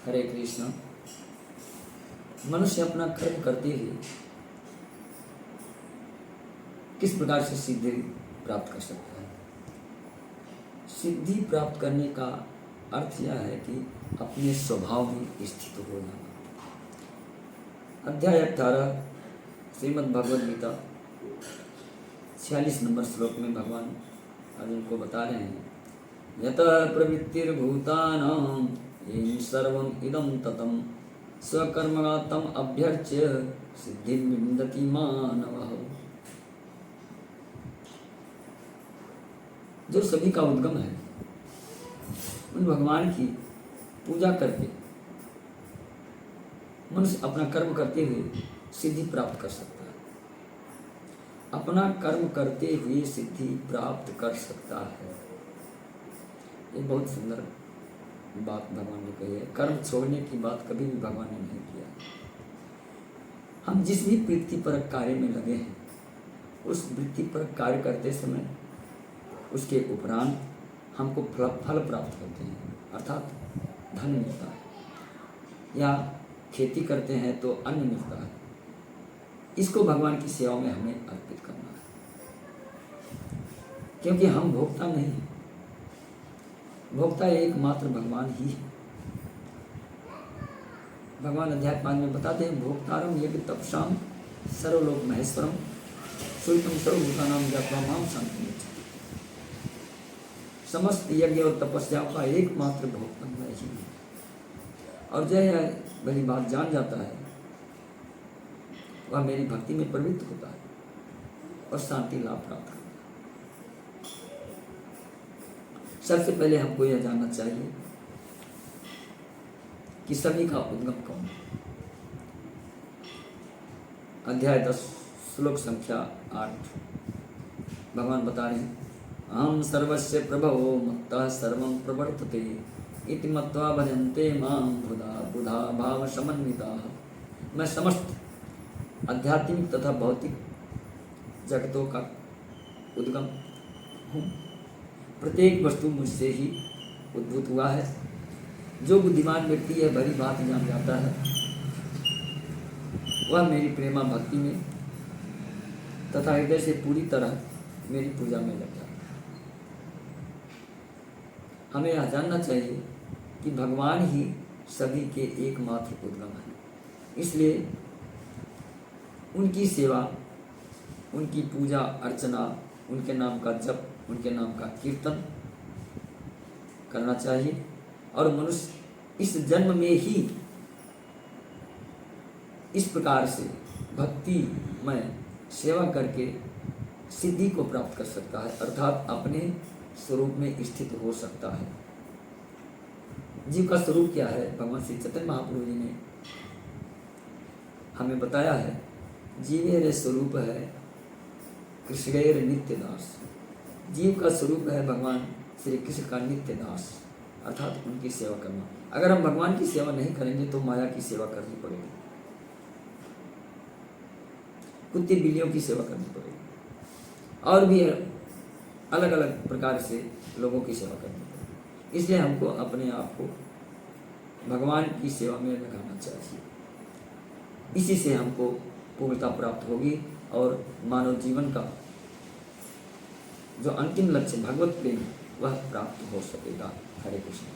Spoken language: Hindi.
हरे कृष्ण। मनुष्य अपना कर्म करते हुए किस प्रकार से सिद्धि प्राप्त कर सकता है? सिद्धि प्राप्त करने का अर्थ यह है कि अपने स्वभाव में स्थित हो जाना। अध्याय 18 श्रीमद् भगवद गीता 46 नंबर श्लोक में भगवान अर्जुन को बता रहे हैं, यतः प्रवृत्तिर्भूतानां येन सर्वम् इदं ततं स्वकर्मणा तम अभ्यर्च्य सिद्धिं विन्दति मानवः। जो सभी का उद्गम है, उन भगवान की पूजा करके मनुष्य अपना कर्म करते हुए सिद्धि प्राप्त कर सकता है। अपना कर्म करते हुए सिद्धि प्राप्त कर सकता है। ये बहुत सुंदर बात भगवान ने कही है। कर्म छोड़ने की बात कभी भी भगवान ने नहीं किया। हम जिस भी वृत्ति पर कार्य में लगे हैं, उस वृत्ति पर कार्य करते समय उसके उपरांत हमको फल प्राप्त होते हैं, अर्थात धन मिलता है, या खेती करते हैं तो अन्न मिलता है। इसको भगवान की सेवा में हमें अर्पित करना है, क्योंकि हम भोक्ता नहीं हैं। भोक्ता एकमात्र भगवान ही है। भगवान अध्याय 5 में बताते हैं, भोक्तारम यज्ञ तपसाम सर्वलोक महेश्वरम सुतम सर्वभूतानां ज्ञात्वा मां शांति। समस्त यज्ञ और तपस्याओं का एकमात्र भोक्ता मैं ही हूँ। और जो यह भली बात जान जाता है, वह मेरी भक्ति में प्रवृत्त होता है और शांति लाभ प्राप्त करता है। सबसे पहले हमको यह जानना चाहिए कि सभी का उद्गम कौन है। अध्याय 10 श्लोक संख्या 8 भगवान बता रहे हैं, अहम सर्वस्य प्रभवो मत्तः सर्वं प्रवर्तते इति मत्वा भजन्ते मां बुधा बुधा भाव समन्विताः। मैं समस्त आध्यात्मिक तथा भौतिक जगतों का उद्गम हूँ। प्रत्येक वस्तु मुझसे ही उद्भूत हुआ है। जो बुद्धिमान व्यक्ति यह भली बात जान जाता है, वह मेरी प्रेमा भक्ति में तथा हृदय से पूरी तरह मेरी पूजा में लग जाता है। हमें यह जानना चाहिए कि भगवान ही सभी के एकमात्र उद्गम है। इसलिए उनकी सेवा, उनकी पूजा अर्चना, उनके नाम का जप, उनके नाम का कीर्तन करना चाहिए। और मनुष्य इस जन्म में ही इस प्रकार से भक्ति में सेवा करके सिद्धि को प्राप्त कर सकता है, अर्थात अपने स्वरूप में स्थित हो सकता है। जीव का स्वरूप क्या है? भगवान श्री चैतन्य महाप्रभु जी ने हमें बताया है, जीवेर स्वरूप है कृष्णेर नित्य दास। जीव का स्वरूप है भगवान श्री कृष्ण का नित्य दास, अर्थात उनकी सेवा करना। अगर हम भगवान की सेवा नहीं करेंगे तो माया की सेवा करनी पड़ेगी, कुत्ते बिल्लियों की सेवा करनी पड़ेगी, और भी अलग अलग प्रकार से लोगों की सेवा करनी पड़ेगी। इसलिए हमको अपने आप को भगवान की सेवा में लगाना चाहिए। इसी से हमको पूर्णता प्राप्त होगी और मानव जीवन का जो अंतिम लक्ष्य भगवत प्रेम, वह प्राप्त हो सकेगा। हरे कृष्ण।